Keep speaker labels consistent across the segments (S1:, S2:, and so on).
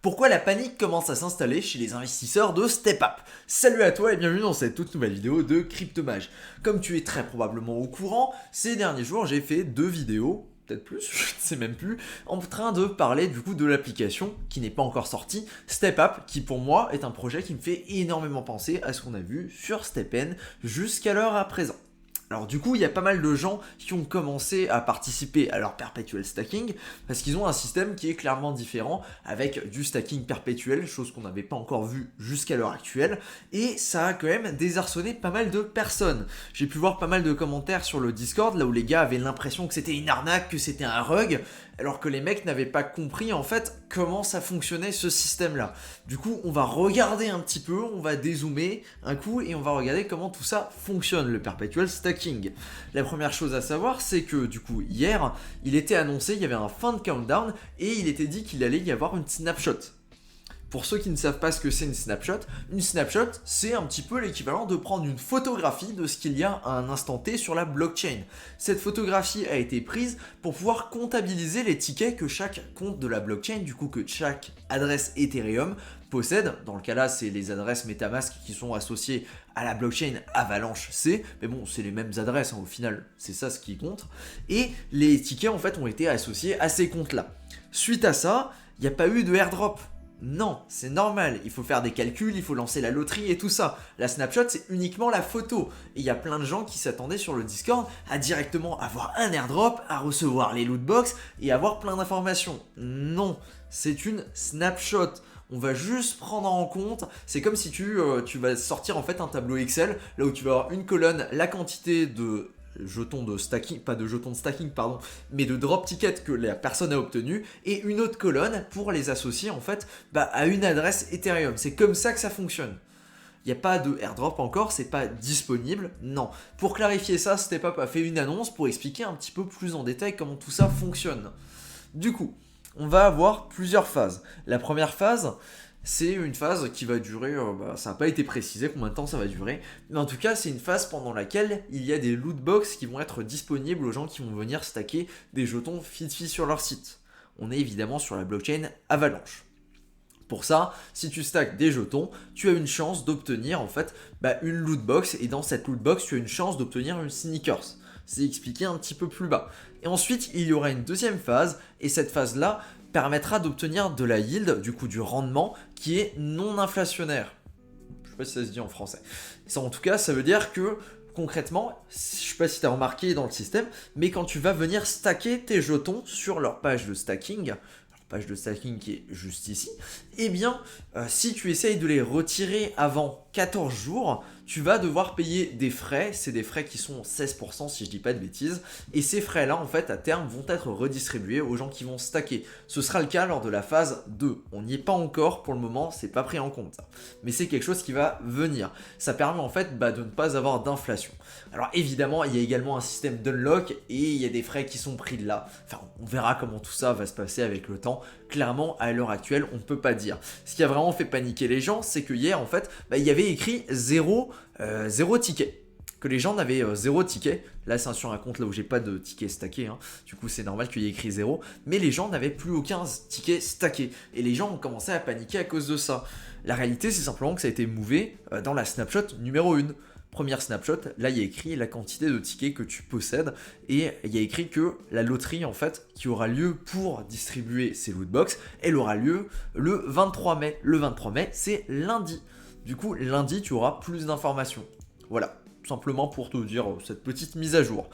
S1: Pourquoi la panique commence à s'installer chez les investisseurs de StepUp? Salut à toi et bienvenue dans cette toute nouvelle vidéo de Cryptomage. Comme tu es très probablement au courant, ces derniers jours j'ai fait 2 vidéos, peut-être plus, je ne sais même plus, en train de parler du coup de l'application qui n'est pas encore sortie, StepUp, qui pour moi est un projet qui me fait énormément penser à ce qu'on a vu sur StepN jusqu'à l'heure à présent. Alors du coup, il y a pas mal de gens qui ont commencé à participer à leur perpetual stacking parce qu'ils ont un système qui est clairement différent avec du stacking perpétuel, chose qu'on n'avait pas encore vu jusqu'à l'heure actuelle, et ça a quand même désarçonné pas mal de personnes. J'ai pu voir pas mal de commentaires sur le Discord là où les gars avaient l'impression que c'était une arnaque, que c'était un rug, alors que les mecs n'avaient pas compris en fait comment ça fonctionnait ce système là. Du coup, on va regarder un petit peu, on va dézoomer un coup et on va regarder comment tout ça fonctionne, le perpetual stacking. La première chose à savoir, c'est que du coup, hier, il était annoncé, il y avait un fin de countdown et il était dit qu'il allait y avoir une snapshot. Pour ceux qui ne savent pas ce que c'est une snapshot, c'est un petit peu l'équivalent de prendre une photographie de ce qu'il y a à un instant T sur la blockchain. Cette photographie a été prise pour pouvoir comptabiliser les tickets que chaque compte de la blockchain, du coup que chaque adresse Ethereum possède. Dans le cas là, c'est les adresses MetaMask qui sont associées à la blockchain Avalanche C, mais bon, c'est les mêmes adresses au final, c'est ça ce qui compte. Et les tickets en fait ont été associés à ces comptes-là. Suite à ça, il n'y a pas eu de airdrop. Non, c'est normal, il faut faire des calculs, il faut lancer la loterie et tout ça. La snapshot, c'est uniquement la photo. Et il y a plein de gens qui s'attendaient sur le Discord à directement avoir un airdrop, à recevoir les lootbox et avoir plein d'informations. Non, c'est une snapshot. On va juste prendre en compte, c'est comme si tu vas sortir en fait un tableau Excel, là où tu vas avoir une colonne, la quantité de jetons de stacking, pas de jetons de stacking pardon, mais de drop tickets que la personne a obtenu et une autre colonne pour les associer en fait à une adresse Ethereum. C'est comme ça que ça fonctionne. Il n'y a pas de airdrop encore, c'est pas disponible, non. Pour clarifier ça, StepUp a fait une annonce pour expliquer un petit peu plus en détail comment tout ça fonctionne. Du coup, on va avoir plusieurs phases. La première phase, c'est une phase qui va durer, ça n'a pas été précisé combien de temps ça va durer, mais en tout cas c'est une phase pendant laquelle il y a des lootbox qui vont être disponibles aux gens qui vont venir stacker des jetons FitFi sur leur site. On est évidemment sur la blockchain Avalanche. Pour ça, si tu stacks des jetons, tu as une chance d'obtenir en fait une lootbox, et dans cette lootbox tu as une chance d'obtenir une sneakers. C'est expliqué un petit peu plus bas. Et ensuite il y aura une deuxième phase, et cette phase là permettra d'obtenir de la yield, du coup du rendement, qui est non inflationnaire. Je sais pas si ça se dit en français. Ça, en tout cas, ça veut dire que concrètement, je sais pas si tu as remarqué dans le système, mais quand tu vas venir stacker tes jetons sur leur page de stacking qui est juste ici, eh bien, si tu essayes de les retirer avant 14 jours, tu vas devoir payer des frais, c'est des frais qui sont 16% si je dis pas de bêtises, et ces frais-là, en fait, à terme, vont être redistribués aux gens qui vont stacker. Ce sera le cas lors de la phase 2. On n'y est pas encore pour le moment, c'est pas pris en compte ça. Mais c'est quelque chose qui va venir. Ça permet en fait de ne pas avoir d'inflation. Alors évidemment, il y a également un système d'unlock et il y a des frais qui sont pris de là. Enfin, on verra comment tout ça va se passer avec le temps. Clairement, à l'heure actuelle, on ne peut pas dire. Ce qui a vraiment fait paniquer les gens, c'est que hier, en fait, il y avait écrit zéro ticket. Que les gens n'avaient 0 ticket. Là, c'est sur un compte là où j'ai pas de ticket stacké. Du coup, c'est normal qu'il y ait écrit 0. Mais les gens n'avaient plus aucun ticket stacké. Et les gens ont commencé à paniquer à cause de ça. La réalité, c'est simplement que ça a été mové dans la snapshot numéro 1. Première snapshot, là il y a écrit la quantité de tickets que tu possèdes et il y a écrit que la loterie en fait qui aura lieu pour distribuer ces lootbox, elle aura lieu le 23 mai. Le 23 mai, c'est lundi. Du coup, lundi, tu auras plus d'informations. Voilà, tout simplement pour te dire cette petite mise à jour.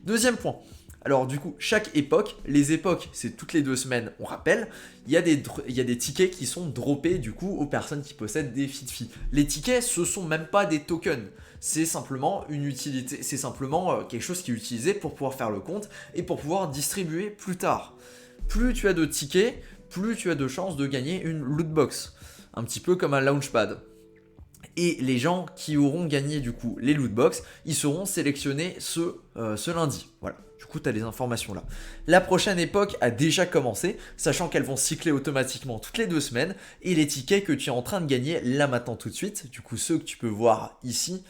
S1: Deuxième point. Alors du coup, chaque époque, les époques c'est toutes les 2 semaines, on rappelle, il y a des tickets qui sont droppés du coup aux personnes qui possèdent des FitFi. Les tickets, ce sont même pas des tokens, c'est simplement une utilité, c'est simplement quelque chose qui est utilisé pour pouvoir faire le compte et pour pouvoir distribuer plus tard. Plus tu as de tickets, plus tu as de chances de gagner une lootbox, un petit peu comme un launchpad. Et les gens qui auront gagné du coup les lootbox, ils seront sélectionnés ce lundi. Voilà. Du coup, tu as les informations là. La prochaine époque a déjà commencé, sachant qu'elles vont cycler automatiquement toutes les 2 semaines. Et les tickets que tu es en train de gagner là maintenant tout de suite, du coup ceux que tu peux voir ici,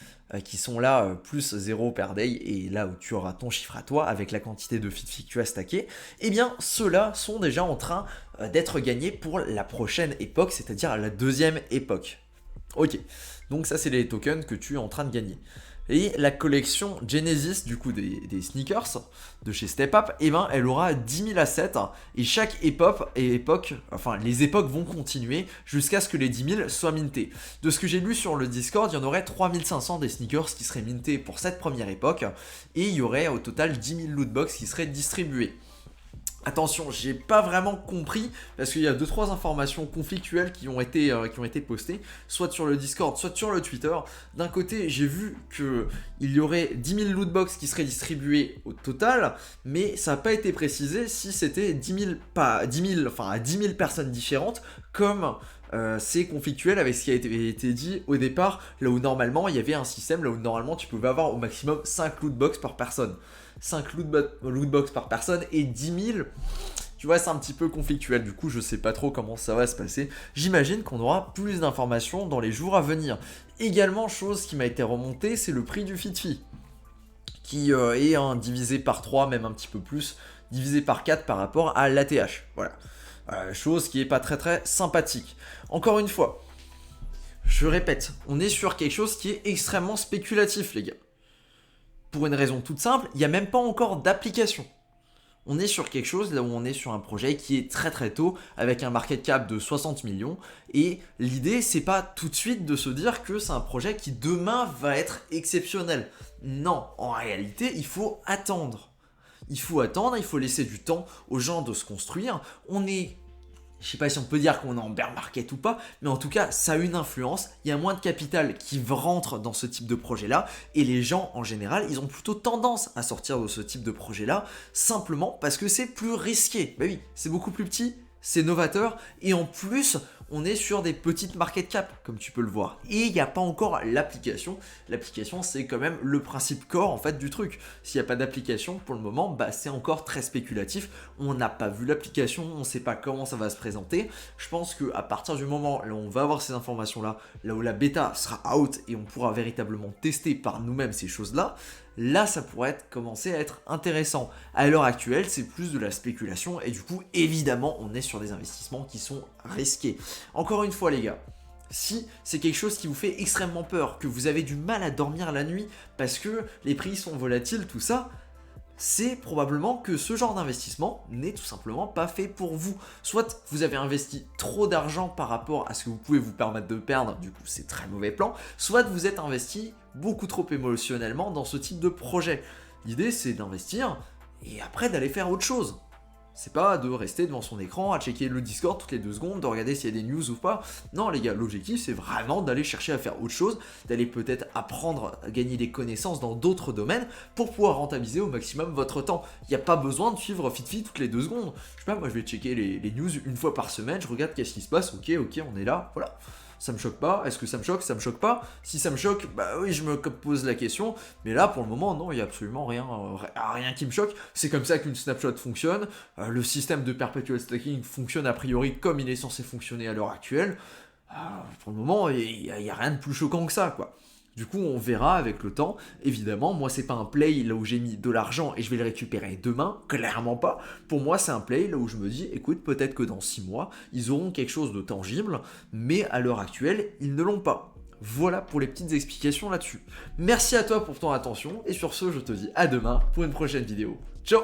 S1: qui sont là plus 0 per day, et là où tu auras ton chiffre à toi avec la quantité de FitFi que tu as stacké, eh bien ceux-là sont déjà en train d'être gagnés pour la prochaine époque, c'est-à-dire la 2e époque. Ok, donc ça c'est les tokens que tu es en train de gagner. Et la collection Genesis, du coup des sneakers de chez StepUp, eh ben, elle aura 10 000 assets, et chaque époque, enfin les époques vont continuer jusqu'à ce que les 10 000 soient mintés. De ce que j'ai lu sur le Discord, il y en aurait 3500 des sneakers qui seraient mintés pour cette première époque, et il y aurait au total 10 000 lootbox qui seraient distribués. Attention, j'ai pas vraiment compris parce qu'il y a 2-3 informations conflictuelles qui ont été postées, soit sur le Discord, soit sur le Twitter. D'un côté, j'ai vu qu'il y aurait 10 000 lootbox qui seraient distribués au total, mais ça n'a pas été précisé si c'était 10 000 à 10 000 personnes différentes, comme c'est conflictuel avec ce qui a été dit au départ, là où normalement il y avait un système, là où normalement tu pouvais avoir au maximum 5 lootbox par personne. 5 lootbox par personne et 10 000, tu vois, c'est un petit peu conflictuel. Du coup, je sais pas trop comment ça va se passer. J'imagine qu'on aura plus d'informations dans les jours à venir. Également, chose qui m'a été remontée, c'est le prix du FitFi, qui est divisé par 3, même un petit peu plus, divisé par 4 par rapport à l'ATH. Voilà. Chose qui est pas très très sympathique. Encore une fois, je répète, on est sur quelque chose qui est extrêmement spéculatif, les gars. Pour une raison toute simple, il n'y a même pas encore d'application. On est sur quelque chose, là où on est sur un projet qui est très très tôt, avec un market cap de 60 millions, et l'idée c'est pas tout de suite de se dire que c'est un projet qui demain va être exceptionnel. Non, en réalité, il faut attendre. Il faut attendre, il faut laisser du temps aux gens de se construire. Je sais pas si on peut dire qu'on est en bear market ou pas, mais en tout cas, ça a une influence. Il y a moins de capital qui rentre dans ce type de projet-là, et les gens, en général, ils ont plutôt tendance à sortir de ce type de projet-là, simplement parce que c'est plus risqué. Bah oui, c'est beaucoup plus petit, c'est novateur, et en plus, on est sur des petites market cap, comme tu peux le voir. Et il n'y a pas encore l'application. L'application, c'est quand même le principe core en fait du truc. S'il n'y a pas d'application, pour le moment, bah, c'est encore très spéculatif. On n'a pas vu l'application, on ne sait pas comment ça va se présenter. Je pense qu'à partir du moment où on va avoir ces informations-là, là où la bêta sera out et on pourra véritablement tester par nous-mêmes ces choses-là, là ça pourrait commencer à être intéressant. À l'heure actuelle, c'est plus de la spéculation et du coup, évidemment, on est sur des investissements qui sont risqués. Encore une fois, les gars, si c'est quelque chose qui vous fait extrêmement peur, que vous avez du mal à dormir la nuit parce que les prix sont volatiles, tout ça, c'est probablement que ce genre d'investissement n'est tout simplement pas fait pour vous. Soit vous avez investi trop d'argent par rapport à ce que vous pouvez vous permettre de perdre, du coup c'est très mauvais plan, soit vous êtes investi beaucoup trop émotionnellement dans ce type de projet. L'idée c'est d'investir et après d'aller faire autre chose. C'est pas de rester devant son écran à checker le Discord toutes les 2 secondes, de regarder s'il y a des news ou pas. Non les gars, l'objectif c'est vraiment d'aller chercher à faire autre chose, d'aller peut-être apprendre à gagner des connaissances dans d'autres domaines pour pouvoir rentabiliser au maximum votre temps. Il n'y a pas besoin de suivre FitFi toutes les 2 secondes. Je sais pas, moi je vais checker les news une fois par semaine, je regarde qu'est-ce qui se passe, ok, on est là, voilà. Ça me choque pas, est-ce que ça me choque? Ça me choque pas. Si ça me choque, bah oui, je me pose la question. Mais là, pour le moment, non, il n'y a absolument rien qui me choque. C'est comme ça qu'une snapshot fonctionne. Le système de perpetual stacking fonctionne a priori comme il est censé fonctionner à l'heure actuelle. Pour le moment, il n'y a rien de plus choquant que ça, quoi. Du coup, on verra avec le temps. Évidemment, moi, c'est pas un play là où j'ai mis de l'argent et je vais le récupérer demain. Clairement pas. Pour moi, c'est un play là où je me dis, écoute, peut-être que dans 6 mois, ils auront quelque chose de tangible, mais à l'heure actuelle, ils ne l'ont pas. Voilà pour les petites explications là-dessus. Merci à toi pour ton attention et sur ce, je te dis à demain pour une prochaine vidéo. Ciao!